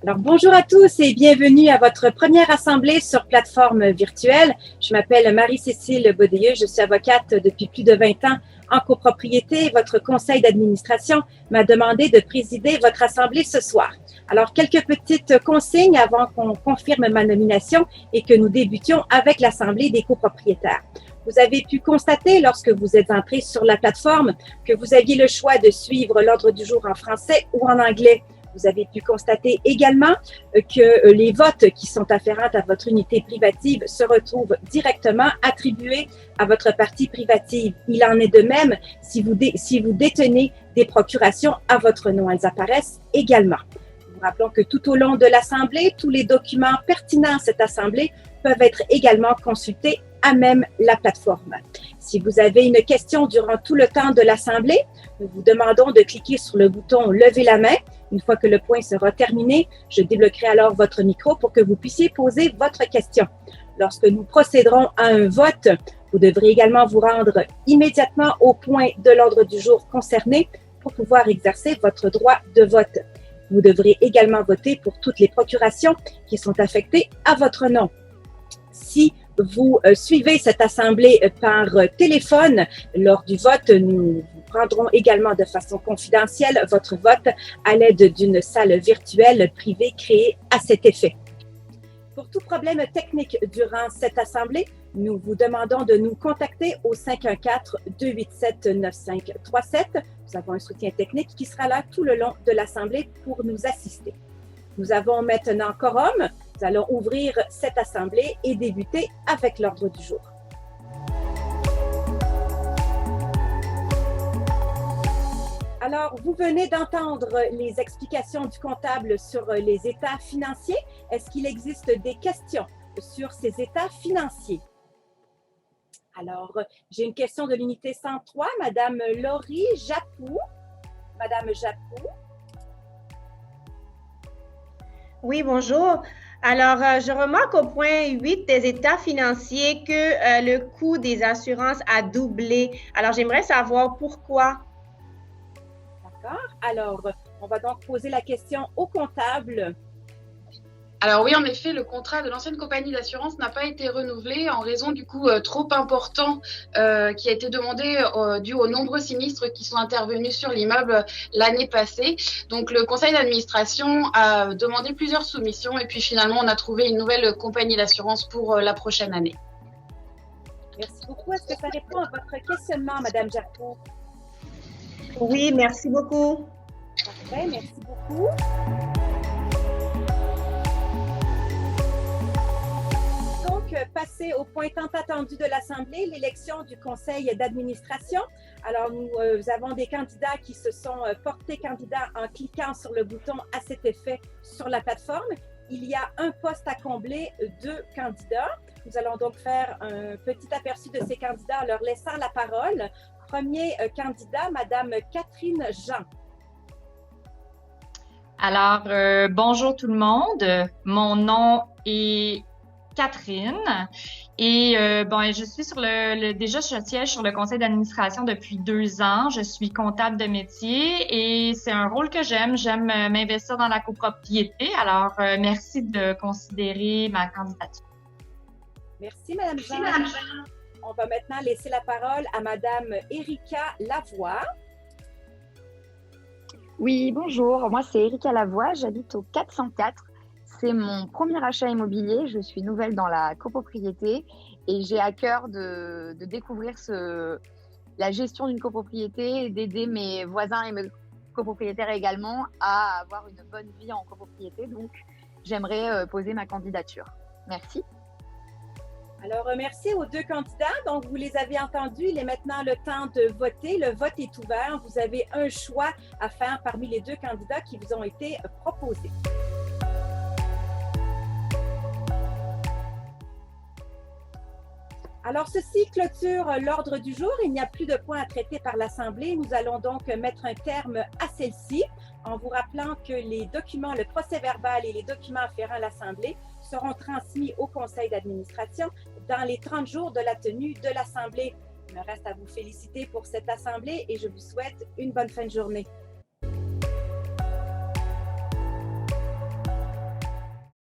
Alors, bonjour à tous et bienvenue à votre première assemblée sur plateforme virtuelle. Je m'appelle Marie-Cécile Beaudeyeux, je suis avocate depuis plus de 20 ans en copropriété. Votre conseil d'administration m'a demandé de présider votre assemblée ce soir. Alors, quelques petites consignes avant qu'on confirme ma nomination et que nous débutions avec l'assemblée des copropriétaires. Vous avez pu constater lorsque vous êtes entré sur la plateforme que vous aviez le choix de suivre l'ordre du jour en français ou en anglais. Vous avez pu constater également que les votes qui sont afférents à votre unité privative se retrouvent directement attribués à votre partie privative. Il en est de même si vous détenez des procurations à votre nom. Elles apparaissent également. Nous rappelons que tout au long de l'Assemblée, tous les documents pertinents à cette Assemblée peuvent être également consultés à même la plateforme. Si vous avez une question durant tout le temps de l'Assemblée, nous vous demandons de cliquer sur le bouton « Lever la main ». Une fois que le point sera terminé, je débloquerai alors votre micro pour que vous puissiez poser votre question. Lorsque nous procéderons à un vote, vous devrez également vous rendre immédiatement au point de l'ordre du jour concerné pour pouvoir exercer votre droit de vote. Vous devrez également voter pour toutes les procurations qui sont affectées à votre nom. Si vous suivez cette assemblée par téléphone, lors du vote, nous vous prendrons également de façon confidentielle votre vote à l'aide d'une salle virtuelle privée créée à cet effet. Pour tout problème technique durant cette assemblée, nous vous demandons de nous contacter au 514-287-9537. Nous avons un soutien technique qui sera là tout le long de l'assemblée pour nous assister. Nous avons maintenant quorum. Nous allons ouvrir cette assemblée et débuter avec l'ordre du jour. Alors, vous venez d'entendre les explications du comptable sur les états financiers. Est-ce qu'il existe des questions sur ces états financiers? Alors, j'ai une question de l'unité 103, Madame Laurie Japou. Madame Japou. Oui, bonjour. Alors, je remarque au point 8 des états financiers que le coût des assurances a doublé. Alors, j'aimerais savoir pourquoi. D'accord. Alors, on va donc poser la question au comptable. Alors oui, en effet, le contrat de l'ancienne compagnie d'assurance n'a pas été renouvelé en raison du coût trop important qui a été demandé dû aux nombreux sinistres qui sont intervenus sur l'immeuble l'année passée. Donc le conseil d'administration a demandé plusieurs soumissions et puis finalement on a trouvé une nouvelle compagnie d'assurance pour la prochaine année. Merci beaucoup. Est-ce que ça répond à votre questionnement, Madame Japou? Oui, merci beaucoup. Parfait, merci beaucoup. Passer au point tant attendu de l'Assemblée, l'élection du conseil d'administration. Alors, nous avons des candidats qui se sont portés candidats en cliquant sur le bouton à cet effet sur la plateforme. Il y a un poste à combler, 2 candidats. Nous allons donc faire un petit aperçu de ces candidats en leur laissant la parole. Premier candidat, Madame Catherine Jean. Alors, bonjour tout le monde. Mon nom est Catherine et je suis sur déjà je siège sur le conseil d'administration depuis 2 ans. Je suis comptable de métier et c'est un rôle que j'aime. J'aime m'investir dans la copropriété. Alors, merci de considérer ma candidature. Merci, Madame Jean. On va maintenant laisser la parole à Madame Erika Lavoie. Oui, bonjour. Moi, c'est Erika Lavoie. J'habite au 404. C'est mon premier achat immobilier. Je suis nouvelle dans la copropriété et j'ai à cœur de découvrir la gestion d'une copropriété et d'aider mes voisins et mes copropriétaires également à avoir une bonne vie en copropriété. Donc, j'aimerais poser ma candidature. Merci. Alors, merci aux 2 candidats. Donc, vous les avez entendus. Il est maintenant le temps de voter. Le vote est ouvert. Vous avez un choix à faire parmi les 2 candidats qui vous ont été proposés. Alors, ceci clôture l'ordre du jour. Il n'y a plus de points à traiter par l'Assemblée. Nous allons donc mettre un terme à celle-ci en vous rappelant que les documents, le procès-verbal et les documents afférents à l'Assemblée seront transmis au conseil d'administration dans les 30 jours de la tenue de l'Assemblée. Il me reste à vous féliciter pour cette Assemblée et je vous souhaite une bonne fin de journée.